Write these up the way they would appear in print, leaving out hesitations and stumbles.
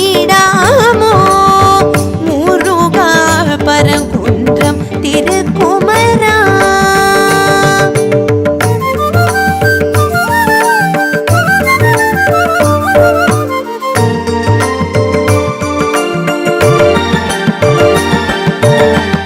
ஈடாமோ முருகா பரங்குன்றம் திருக்குமரா.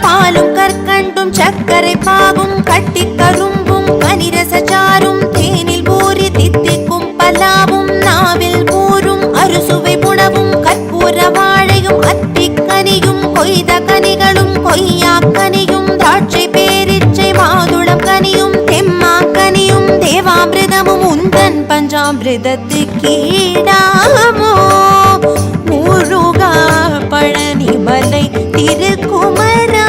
பாலும் கற்கண்டும் சர்க்கரை பாகும் கட்டி கரும்பும் கனிரசாரும் தேனில் பூரி தித்திக்கும் பலாவும் நாவில் கூறும் அறுசுவை புணவும் கற்பூர வாழையும் அத்திக்கனியும் கொய்த கனிகளும் கொய்யாக்கனியும் திராட்சை பேரிச்சை மாதுளம் கனியும் தெம்மாக்கனியும் தேவாமிர்தமும் உந்தன் பஞ்சாமிர்தத்துக்கீடாமோ முருகா பழனிமலை திருக்குமரா.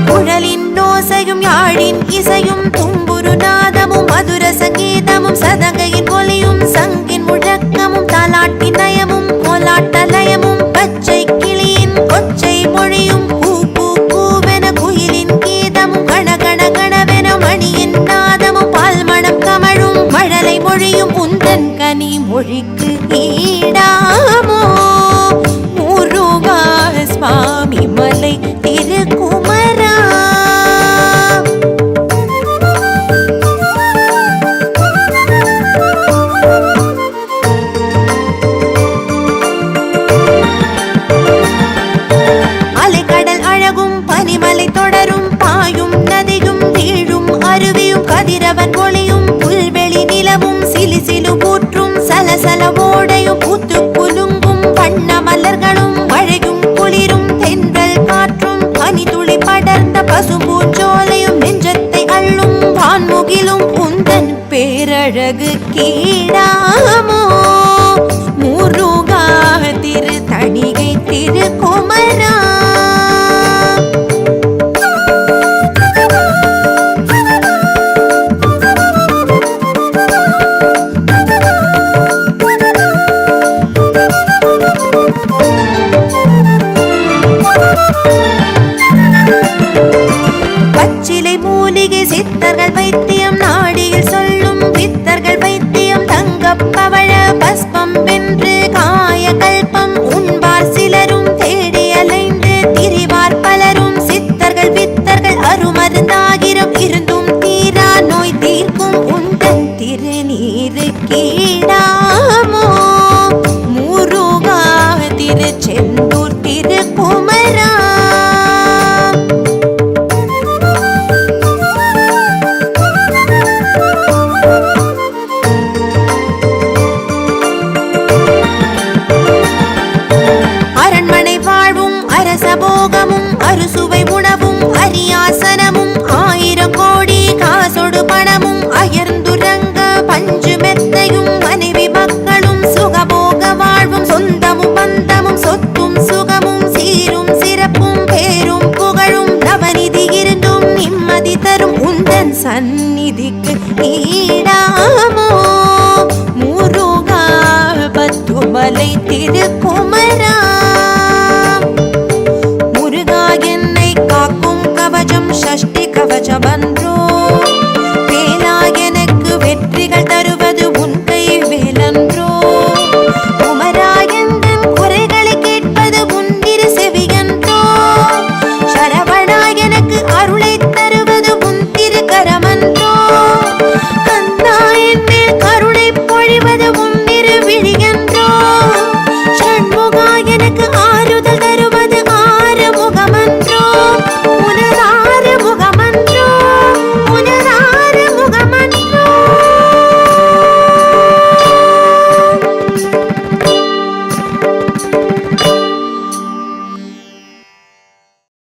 குழலின் ஓசையும் யாழின் இசையும் தும்புரு நாதமும் மதுர சங்கீதமும் சதங்கையின் ஒலியும் சங்கின் முழக்கமும் தாலாட்டின் நயமும் கோலாட்டலயமும் பச்சை கிளியின் கொச்சை மொழியும் பூ பூ பூவென குயிலின் கீதமும் கணகண கணவென மணியின் நாதமும் பால்மணம் கமழும் மழலை மொழியும் உந்தன் கனி மொழிக்கு ஈடாமோ முருகா சுவாமி மலை திருக்குமரா. அலைக்கடல் அழகும் பனிமலை தொடரும் பாயும் நதியும் வீழும் அருவியும் கதிரவன் ஒளியும் புல்வெளி நிலவும் சிலு சிலு கூற்றும் சலசல ஓடையும் பூத்து குலுங்கும் வண்ண மலர்களும் மழையும் குளிரும் தென்றல் காற்றும் பனி துளி படர்ந்த பசும்பூஞ்சோலையும் நெஞ்சத்தை அள்ளும் வான்முகிலும் உந்தன் பேரழகு கீடாமோ முருகா திருத்தணிகை திருக்குமரா. பச்சிலை மூலிகை சித்தர்கள் வைத்தியம் நாடியில் சொல்லும் பித்தர்கள் வைத்தியம் தங்கப்பவழ பஸ்பம் வென்று காய கல்பம் உண்பார் சிலரும் தேடி அலைந்து திரிவார் பலரும் சித்தர்கள் வித்தர்கள் அருமருந்தாகிரம் இருந்தும் தீரா நோய் தீர்க்கும் உந்தன் திருநீரு கீடாமோ முருகா திருச்செந்தூர் திருக்குமரா. அரண்மனை வாழ்வும் அரசபோகமும் அறுசுவை உணவும் அரியாசனமும் 1000 கோடி காசொடு பணமும் அயர்ந்துரங்க பஞ்சு மெத்தையும் மனைவி மக்களும் சுகபோக வாழ்வும் சொந்தமும் பந்தமும் சொத்தும் சுகமும் சீரும் சிறப்பும் பேரும் புகழும் நவநிதி இருந்தும் நிம்மதி தரும் உந்தன் சந்நிதிக்கு ஈடாமோ முருகா பத்துமலை திருக்குமரா.